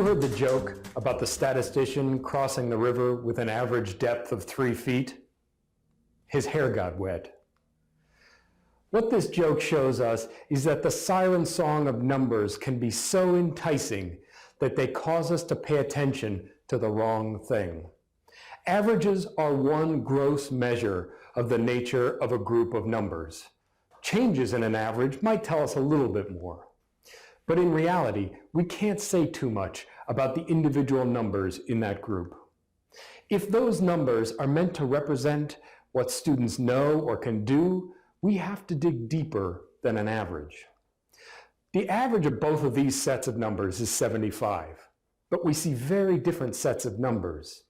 heard the joke about the statistician crossing the river with an average depth of 3 feet? His hair got wet. What this joke shows us is that the siren song of numbers can be so enticing that they cause us to pay attention to the wrong thing. Averages are one gross measure of the nature of a group of numbers. Changes in an average might tell us a little bit more. But in reality, we can't say too much about the individual numbers in that group. If those numbers are meant to represent what students know or can do, we have to dig deeper than an average. The average of both of these sets of numbers is 75, but we see very different sets of numbers.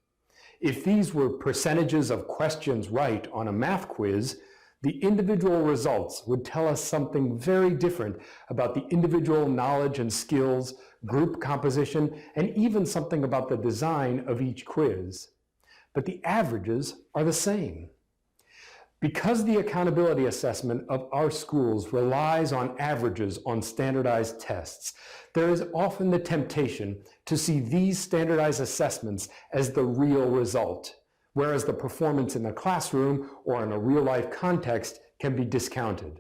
If these were percentages of questions right on a math quiz, the individual results would tell us something very different about the individual knowledge and skills, group composition, and even something about the design of each quiz. But the averages are the same. Because the accountability assessment of our schools relies on averages on standardized tests, there is often the temptation to see these standardized assessments as the real result, whereas the performance in the classroom or in a real-life context can be discounted.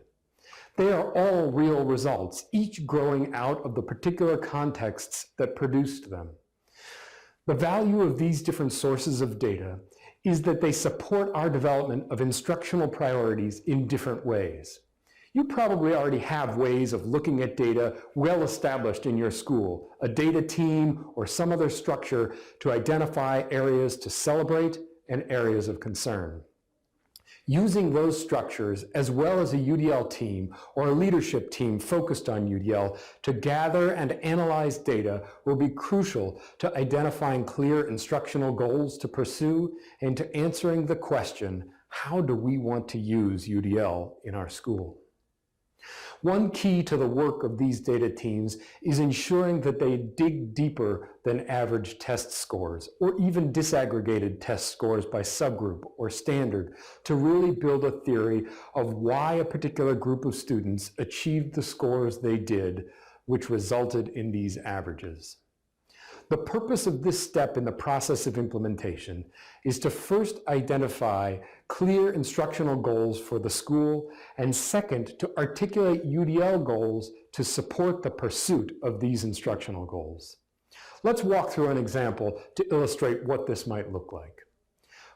They are all real results, each growing out of the particular contexts that produced them. The value of these different sources of data is that they support our development of instructional priorities in different ways. You probably already have ways of looking at data well established in your school, a data team or some other structure to identify areas to celebrate and areas of concern. Using those structures, as well as a UDL team or a leadership team focused on UDL to gather and analyze data will be crucial to identifying clear instructional goals to pursue and to answering the question, how do we want to use UDL in our school? One key to the work of these data teams is ensuring that they dig deeper than average test scores or even disaggregated test scores by subgroup or standard to really build a theory of why a particular group of students achieved the scores they did, which resulted in these averages. The purpose of this step in the process of implementation is to first identify clear instructional goals for the school, and second, to articulate UDL goals to support the pursuit of these instructional goals. Let's walk through an example to illustrate what this might look like.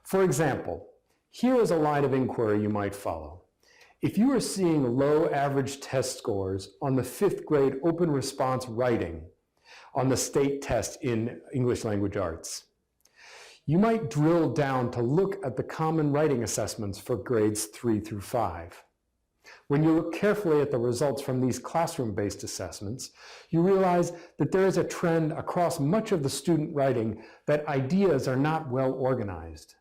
For example, here is a line of inquiry you might follow. If you are seeing low average test scores on the 5th grade open response writing, on the state test in English language arts, you might drill down to look at the common writing assessments for grades 3 through 5. When you look carefully at the results from these classroom-based assessments, you realize that there is a trend across much of the student writing that ideas are not well organized.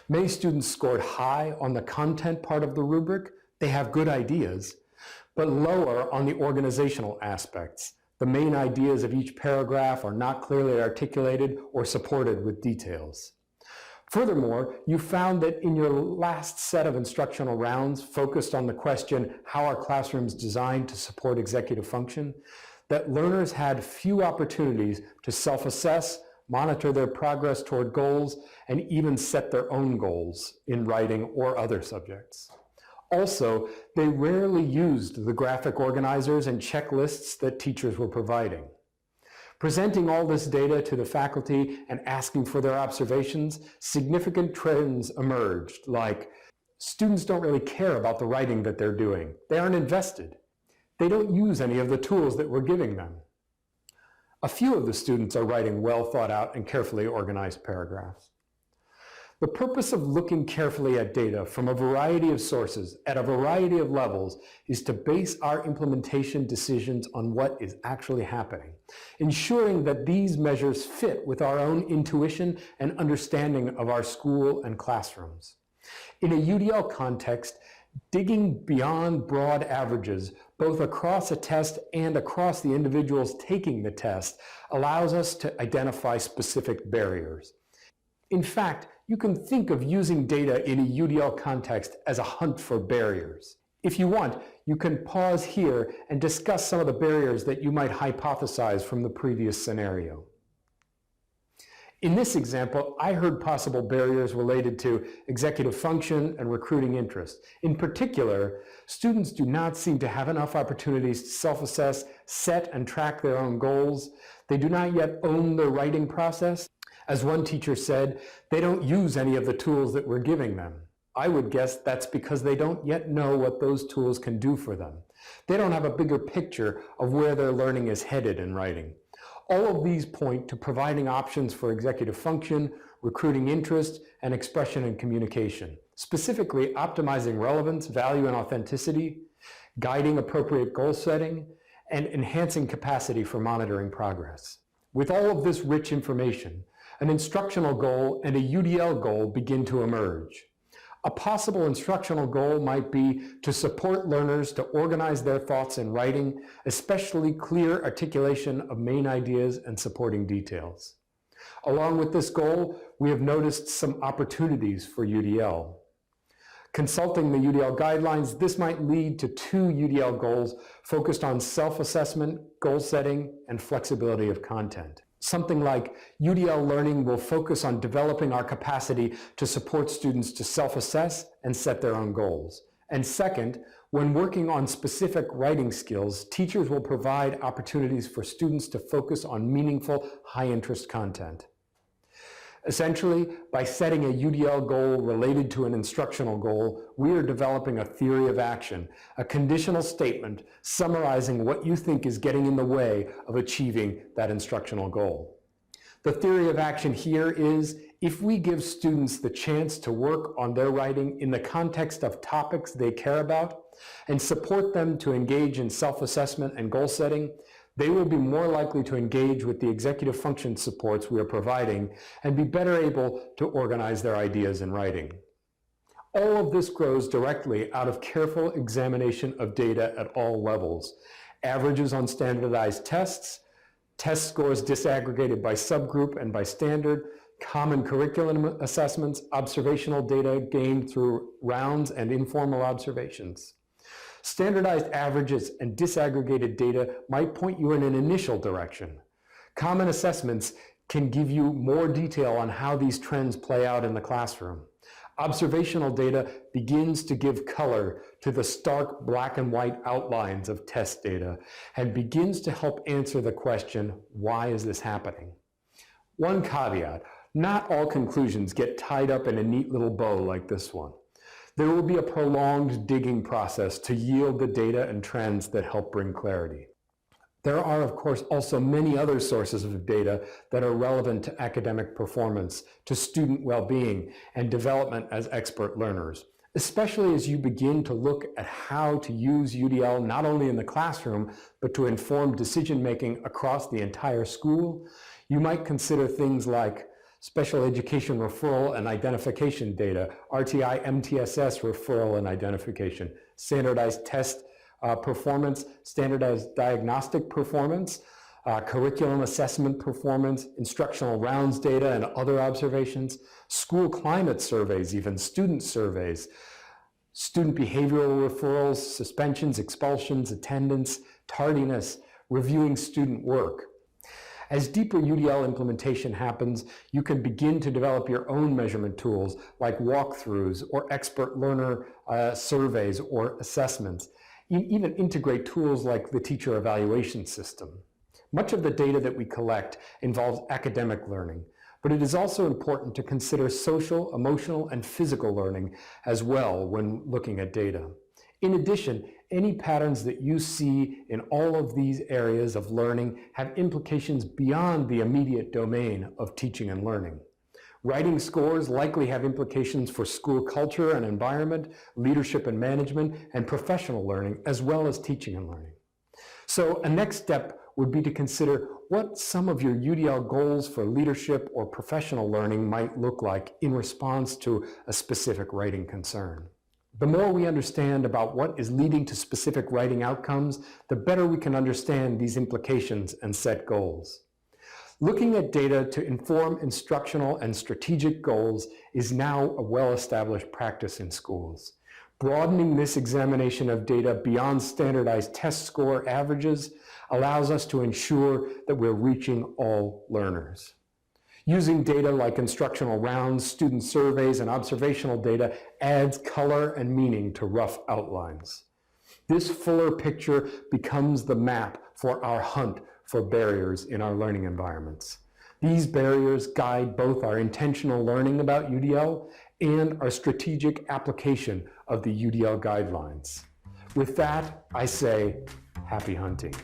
Many students scored high on the content part of the rubric. They have good ideas, but lower on the organizational aspects. The main ideas of each paragraph are not clearly articulated or supported with details. Furthermore, you found that in your last set of instructional rounds focused on the question, how are classrooms designed to support executive function, that learners had few opportunities to self-assess, monitor their progress toward goals, and even set their own goals in writing or other subjects. Also, they rarely used the graphic organizers and checklists that teachers were providing. Presenting all this data to the faculty and asking for their observations, significant trends emerged, like students don't really care about the writing that they're doing. They aren't invested. They don't use any of the tools that we're giving them. A few of the students are writing well thought out and carefully organized paragraphs. The purpose of looking carefully at data from a variety of sources at a variety of levels is to base our implementation decisions on what is actually happening, ensuring that these measures fit with our own intuition and understanding of our school and classrooms. In a UDL context, digging beyond broad averages, both across a test and across the individuals taking the test, allows us to identify specific barriers. In fact, you can think of using data in a UDL context as a hunt for barriers. If you want, you can pause here and discuss some of the barriers that you might hypothesize from the previous scenario. In this example, I heard possible barriers related to executive function and recruiting interest. In particular, students do not seem to have enough opportunities to self-assess, set and track their own goals. They do not yet own the writing process. As one teacher said, they don't use any of the tools that we're giving them. I would guess that's because they don't yet know what those tools can do for them. They don't have a bigger picture of where their learning is headed in writing. All of these point to providing options for executive function, recruiting interest, and expression and communication, specifically optimizing relevance, value, and authenticity, guiding appropriate goal setting, and enhancing capacity for monitoring progress. With all of this rich information, an instructional goal and a UDL goal begin to emerge. A possible instructional goal might be to support learners to organize their thoughts in writing, especially clear articulation of main ideas and supporting details. Along with this goal, we have noticed some opportunities for UDL. Consulting the UDL guidelines, this might lead to 2 UDL goals focused on self-assessment, goal setting, and flexibility of content. Something like UDL learning will focus on developing our capacity to support students to self-assess and set their own goals. And second, when working on specific writing skills, teachers will provide opportunities for students to focus on meaningful, high-interest content. Essentially, by setting a UDL goal related to an instructional goal, we are developing a theory of action, a conditional statement summarizing what you think is getting in the way of achieving that instructional goal. The theory of action here is, if we give students the chance to work on their writing in the context of topics they care about and support them to engage in self-assessment and goal setting, they will be more likely to engage with the executive function supports we are providing and be better able to organize their ideas in writing. All of this grows directly out of careful examination of data at all levels. Averages on standardized tests, test scores disaggregated by subgroup and by standard, common curriculum assessments, observational data gained through rounds and informal observations. Standardized averages and disaggregated data might point you in an initial direction. Common assessments can give you more detail on how these trends play out in the classroom. Observational data begins to give color to the stark black and white outlines of test data and begins to help answer the question, why is this happening? One caveat, not all conclusions get tied up in a neat little bow like this one. There will be a prolonged digging process to yield the data and trends that help bring clarity. There are, of course, also many other sources of data that are relevant to academic performance, to student well-being, and development as expert learners, especially as you begin to look at how to use UDL not only in the classroom, but to inform decision-making across the entire school. You might consider things like special education referral and identification data, RTI MTSS referral and identification, standardized test performance, standardized diagnostic performance, curriculum assessment performance, instructional rounds data and other observations, school climate surveys, even student surveys, student behavioral referrals, suspensions, expulsions, attendance, tardiness, reviewing student work. As deeper UDL implementation happens, you can begin to develop your own measurement tools like walkthroughs or expert learner surveys or assessments. You even integrate tools like the teacher evaluation system. Much of the data that we collect involves academic learning, but it is also important to consider social, emotional, and physical learning as well when looking at data. In addition, any patterns that you see in all of these areas of learning have implications beyond the immediate domain of teaching and learning. Writing scores likely have implications for school culture and environment, leadership and management, and professional learning, as well as teaching and learning. So a next step would be to consider what some of your UDL goals for leadership or professional learning might look like in response to a specific writing concern. The more we understand about what is leading to specific writing outcomes, the better we can understand these implications and set goals. Looking at data to inform instructional and strategic goals is now a well-established practice in schools. Broadening this examination of data beyond standardized test score averages allows us to ensure that we're reaching all learners. Using data like instructional rounds, student surveys, and observational data adds color and meaning to rough outlines. This fuller picture becomes the map for our hunt for barriers in our learning environments. These barriers guide both our intentional learning about UDL and our strategic application of the UDL guidelines. With that, I say, happy hunting.